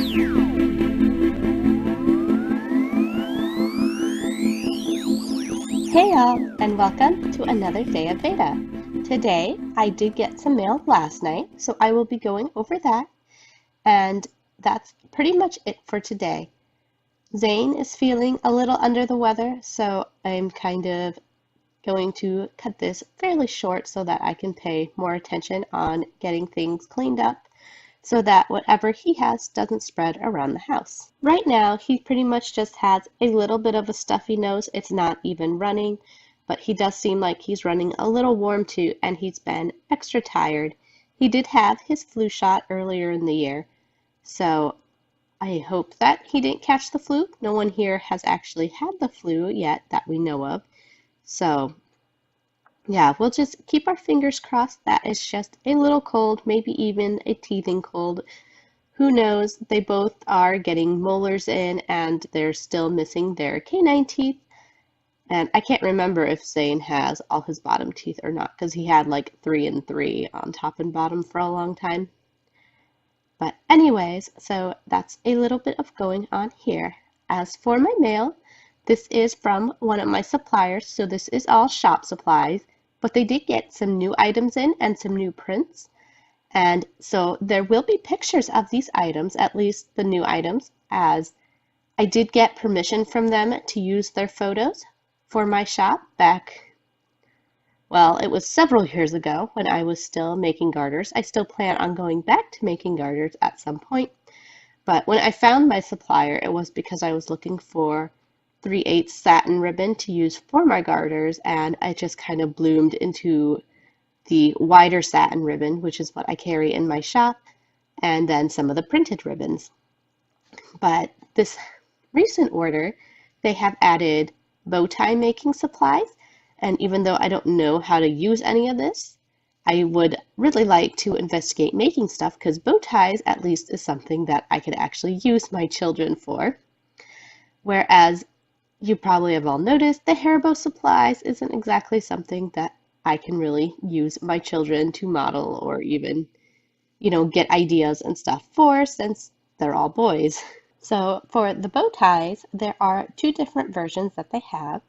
Hey y'all, and welcome to another day of VEDA. Today, I did get some mail last night, so I will be going over that, and that's pretty much it for today. Zane is feeling a little under the weather, so I'm kind of going to cut this fairly short so that I can pay more attention on getting things cleaned up so that whatever he has doesn't spread around the house. Right now, he pretty much just has a little bit of a stuffy nose. It's not even running, but he does seem like he's running a little warm too, and he's been extra tired. He did have his flu shot earlier in the year, so I hope that he didn't catch the flu. No one here has actually had the flu yet that we know of. So yeah, we'll just keep our fingers crossed that it's just a little cold, maybe even a teething cold. Who knows? They both are getting molars in and they're still missing their canine teeth. And I can't remember if Zane has all his bottom teeth or not, because he had like 3 and 3 on top and bottom for a long time. But anyways, so that's a little bit of going on here. As for my mail, this is from one of my suppliers, so this is all shop supplies, but they did get some new items in and some new prints. And so there will be pictures of these items, at least the new items, as I did get permission from them to use their photos for my shop back, well, it was several years ago when I was still making garters. I still plan on going back to making garters at some point. But when I found my supplier, it was because I was looking for 3/8 satin ribbon to use for my garters, and I just kind of bloomed into the wider satin ribbon, which is what I carry in my shop, and then some of the printed ribbons. But this recent order, they have added bow tie making supplies, and even though I don't know how to use any of this, I would really like to investigate making stuff because bow ties at least is something that I could actually use my children for. Whereas you probably have all noticed the hair bow supplies isn't exactly something that I can really use my children to model or even, get ideas and stuff for since they're all boys. So for the bow ties, there are 2 different versions that they have.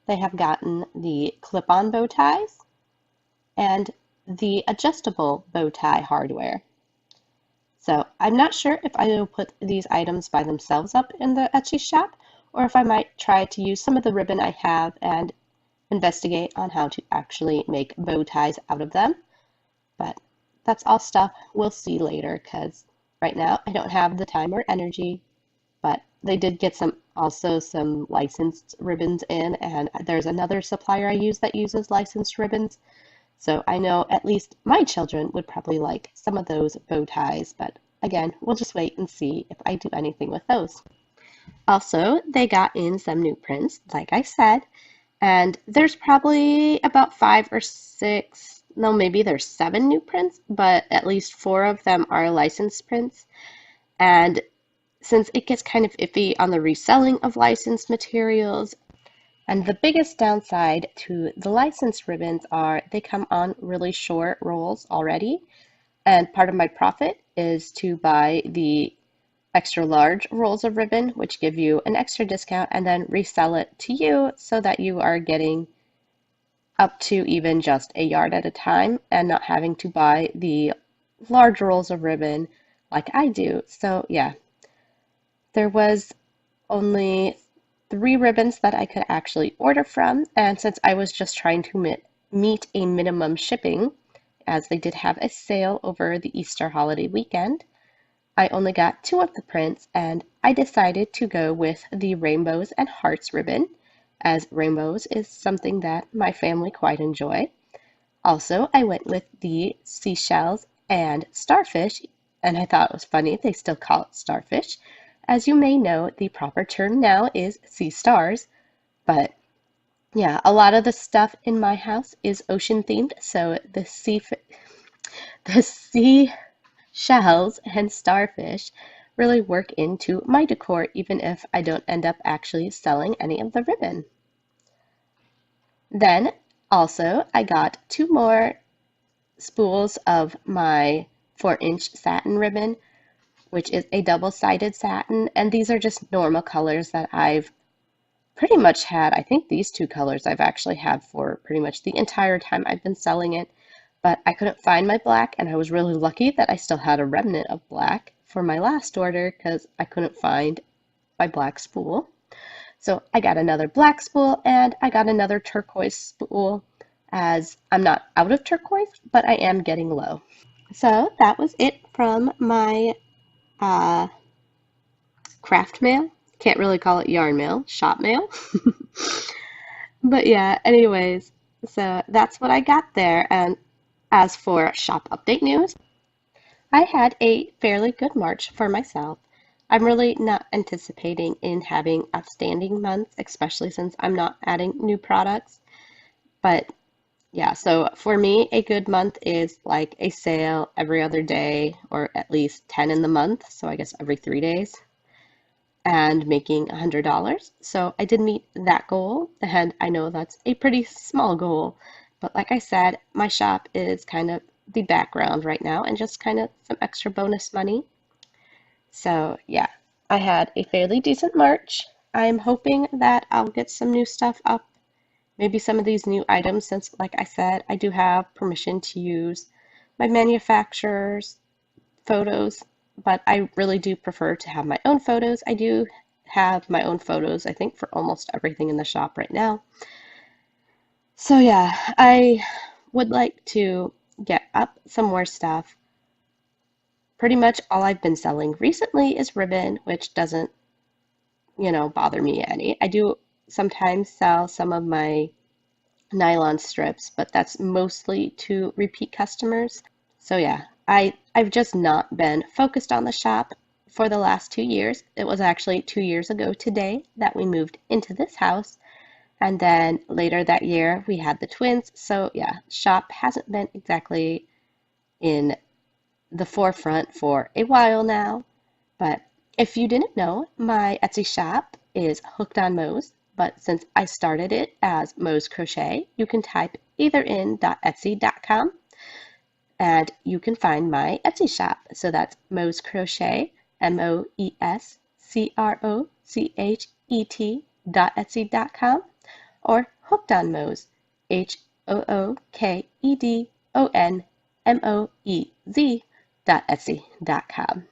They have gotten the clip-on bow ties and the adjustable bow tie hardware. So I'm not sure if I will put these items by themselves up in the Etsy shop or if I might try to use some of the ribbon I have and investigate on how to actually make bow ties out of them. But that's all stuff we'll see later because right now I don't have the time or energy. But they did get some licensed ribbons in, and there's another supplier I use that uses licensed ribbons. So I know at least my children would probably like some of those bow ties, but again, we'll just wait and see if I do anything with those. Also, they got in some new prints, like I said, and there's probably about 5 or 6, no, maybe there's 7 new prints, but at least 4 of them are licensed prints. And since it gets kind of iffy on the reselling of licensed materials, and the biggest downside to the licensed ribbons are they come on really short rolls already, and part of my profit is to buy the extra large rolls of ribbon, which give you an extra discount, and then resell it to you so that you are getting up to even just a yard at a time and not having to buy the large rolls of ribbon like I do. So yeah. There was only 3 ribbons that I could actually order from, and since I was just trying to meet a minimum shipping, as they did have a sale over the Easter holiday weekend, I only got 2 of the prints, and I decided to go with the rainbows and hearts ribbon, as rainbows is something that my family quite enjoy. Also, I went with the seashells and starfish, and I thought it was funny they still call it starfish. As you may know, the proper term now is sea stars, but yeah, a lot of the stuff in my house is ocean themed, so the sea shells and starfish really work into my decor, even if I don't end up actually selling any of the ribbon. Then also I got 2 more spools of my 4-inch satin ribbon, which is a double-sided satin. And these are just normal colors that I've pretty much had. I think these two colors I've actually had for pretty much the entire time I've been selling it. But I couldn't find my black, and I was really lucky that I still had a remnant of black for my last order because I couldn't find my black spool. So I got another black spool and I got another turquoise spool, as I'm not out of turquoise, but I am getting low. So that was it from my uh, craft mail. Can't really call it yarn mail, shop mail. But yeah, anyways, so that's what I got there. And as for shop update news, I had a fairly good March for myself. I'm really not anticipating in having outstanding months, especially since I'm not adding new products. But yeah, so for me, a good month is like a sale every other day, or at least 10 in the month. So I guess every 3 days, and making $100. So I did meet that goal, and I know that's a pretty small goal. But like I said, my shop is kind of the background right now and just kind of some extra bonus money. So yeah, I had a fairly decent March. I'm hoping that I'll get some new stuff up, maybe some of these new items, since like I said, I do have permission to use my manufacturer's photos, but I really do prefer to have my own photos. I do have my own photos, I think, for almost everything in the shop right now. So yeah, I would like to get up some more stuff. Pretty much all I've been selling recently is ribbon, which doesn't, bother me any. I do sometimes sell some of my nylon strips, but that's mostly to repeat customers. So yeah, I've just not been focused on the shop for the last 2 years. It was actually 2 years ago today that we moved into this house. And then later that year we had the twins. So yeah, shop hasn't been exactly in the forefront for a while now. But if you didn't know, my Etsy shop is Hooked on Mo's. But since I started it as Mo's Crochet, you can type either in .etsy.com and you can find my Etsy shop. So that's Mo's Crochet, MOESCROCHET or Hooked on Mo's, HOOKEDONMOEZ.etsy.com.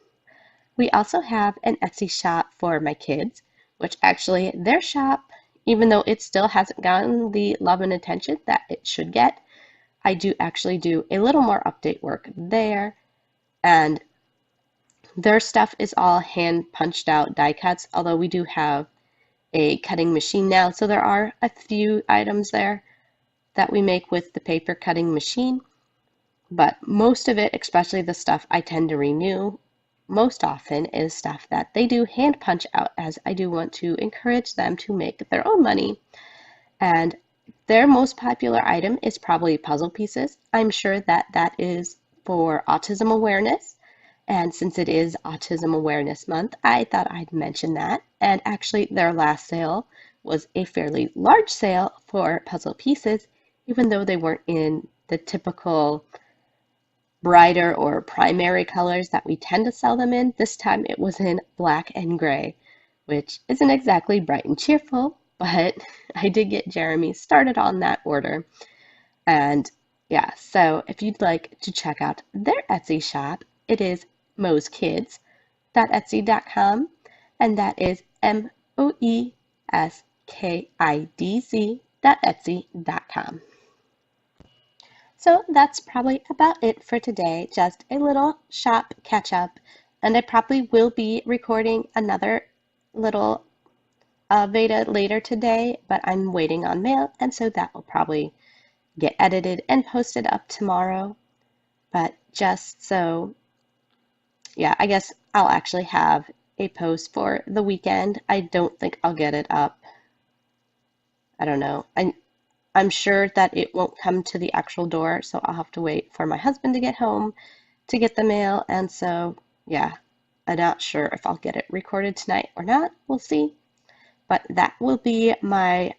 We also have an Etsy shop for my kids, which actually their shop, even though it still hasn't gotten the love and attention that it should get, I do actually do a little more update work there, and their stuff is all hand punched out die cuts, although we do have a cutting machine now, so there are a few items there that we make with the paper cutting machine, but most of it, especially the stuff I tend to renew most often, is stuff that they do hand punch out, as I do want to encourage them to make their own money. And their most popular item is probably puzzle pieces. I'm sure that that is for autism awareness. And since it is Autism Awareness Month, I thought I'd mention that. And actually, their last sale was a fairly large sale for puzzle pieces, even though they weren't in the typical brighter or primary colors that we tend to sell them in. This time it was in black and gray, which isn't exactly bright and cheerful, but I did get Jeremy started on that order. And yeah, so if you'd like to check out their Etsy shop, it is moeskids.etsy.com, and that is moeskidz.etsy.com. So that's probably about it for today, just a little shop catch up, and I probably will be recording another little VEDA later today, but I'm waiting on mail, and so that will probably get edited and posted up tomorrow. But just so, yeah, I guess I'll actually have a post for the weekend. I don't think I'll get it up. I don't know. I'm sure that it won't come to the actual door, so I'll have to wait for my husband to get home to get the mail. And so, yeah, I'm not sure if I'll get it recorded tonight or not. We'll see. But that will be my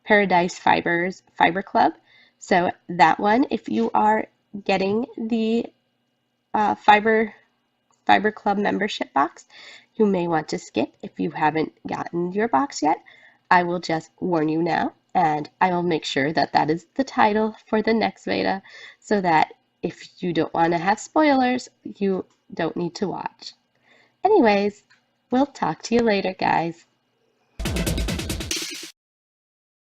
Paradise Fibers Fiber Club. So that one, if you are getting the fiber Fiber Club membership box, you may want to skip if you haven't gotten your box yet. I will just warn you now, and I will make sure that that is the title for the next VEDA so that if you don't want to have spoilers, you don't need to watch. Anyways, we'll talk to you later, guys.